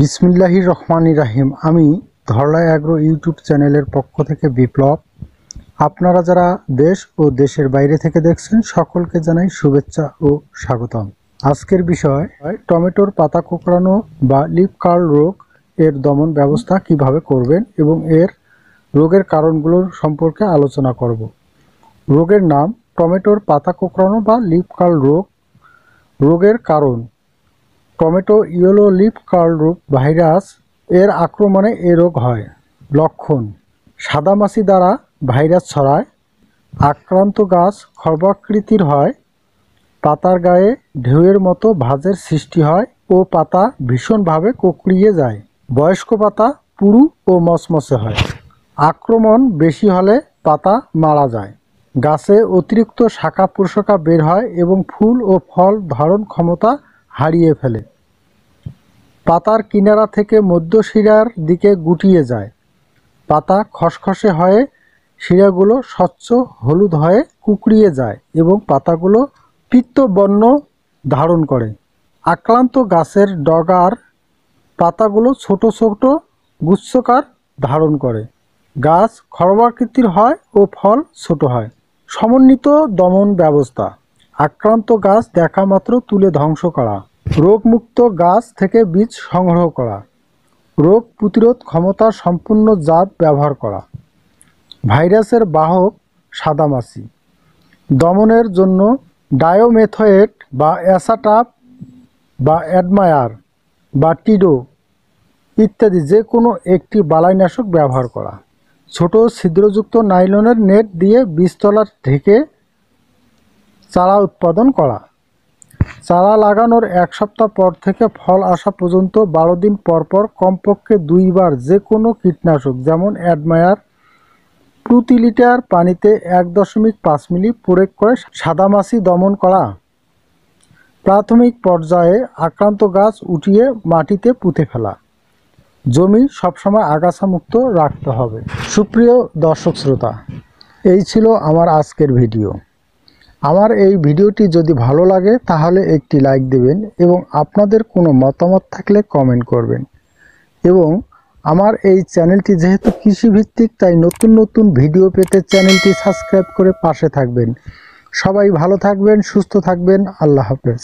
বিসমিল্লাহির রহমানির রাহিম। আমি ধরলা অ্যাগ্রো ইউটিউব চ্যানেলের পক্ষ থেকে বিপ্লব। আপনারা যারা দেশ ও দেশের বাইরে থেকে দেখছেন সকলকে জানাই শুভেচ্ছা ও স্বাগতম। আজকের বিষয় টমেটোর পাতা কোঁকড়ানো বা লিফ কার্ল রোগ এর দমন ব্যবস্থা কিভাবে করবেন এবং এর রোগের কারণগুলোর সম্পর্কে আলোচনা করব। রোগের নাম টমেটোর পাতা কোঁকড়ানো বা লিফ কার্ল রোগ। রোগের কারণ টমেটো ইয়েলো লিফ কার্ল রোগ ভাইরাস এর আক্রমণে এ রোগ হয়। লক্ষণ: সাদামাছি দ্বারা ভাইরাস ছড়ায়, আক্রান্ত গাছ খর্বাকৃতির হয়, পাতার গায়ে ঢেউয়ের মতো ভাঁজের সৃষ্টি হয় ও পাতা ভীষণভাবে কোঁকড়িয়ে যায়। বয়স্ক পাতা পুরু ও মচমচে হয়। আক্রমণ বেশি হলে পাতা মারা যায়। গাছে অতিরিক্ত শাখা প্রশাখা বের হয় এবং ফুল ও ফল ধারণ ক্ষমতা হারিয়ে ফেলে। পাতার কিনারা থেকে মধ্য শিরার দিকে গুটিয়ে যায়। পাতা খসখসে হয়ে শিরাগুলো স্বচ্ছ হলুদ হয়ে কুঁকড়িয়ে যায় এবং পাতাগুলো পিত্তবর্ণ ধারণ করে। আক্রান্ত গাছের ডগার পাতাগুলো ছোট ছোট গুচ্ছকার ধারণ করে। গাছ খর্বাকৃতির হয় ও ফল ছোট হয়। সমন্বিত দমন ব্যবস্থা: আক্রান্ত গাছ দেখা মাত্র তুলে ধ্বংস করা, রোগমুক্ত গাছ থেকে বীজ সংগ্রহ করা, রোগ প্রতিরোধ ক্ষমতা সম্পন্ন জাত ব্যবহার করা। ভাইরাসের বাহক সাদামাছি দমনের জন্য ডায়োমেথয়েট বা অ্যাসাটাপ বা অ্যাডমায়ার বা টিডো ইত্যাদি যে কোনো একটি বালাইনাশক ব্যবহার করা। ছোট ছিদ্রযুক্ত নাইলনের নেট দিয়ে বীজতলা ঢেকে চারা উৎপাদন করা। চারা লাগানোর 1 সপ্তাহ পর থেকে ফল আসা পর্যন্ত 12 দিন পর পর কমপক্ষে 2 বার যে কোনো কীটনাশক যেমন অ্যাডমায়ার প্রতি লিটার পানিতে 1.5 মিলি প্রয়োগ করে সাদামাছি দমন করা। প্রাথমিক পর্যায়ে আক্রান্ত গাছ উঠিয়ে মাটিতে পুঁতে ফেলা। জমি সবসময় আগাছা মুক্ত রাখতে হবে। সুপ্রিয় দর্শক শ্রোতা, এই ছিল আমার আজকের ভিডিও। আমার এই ভিডিওটি যদি ভালো লাগে তাহলে একটি লাইক দেবেন এবং আপনাদের কোনো মতামত থাকলে কমেন্ট করবেন। এবং আমার এই চ্যানেলটি যেহেতু কৃষিভিত্তিক তাই নতুন নতুন ভিডিও পেতে চ্যানেলটি সাবস্ক্রাইব করে পাশে থাকবেন। সবাই ভালো থাকবেন, সুস্থ থাকবেন। আল্লাহ হাফেজ।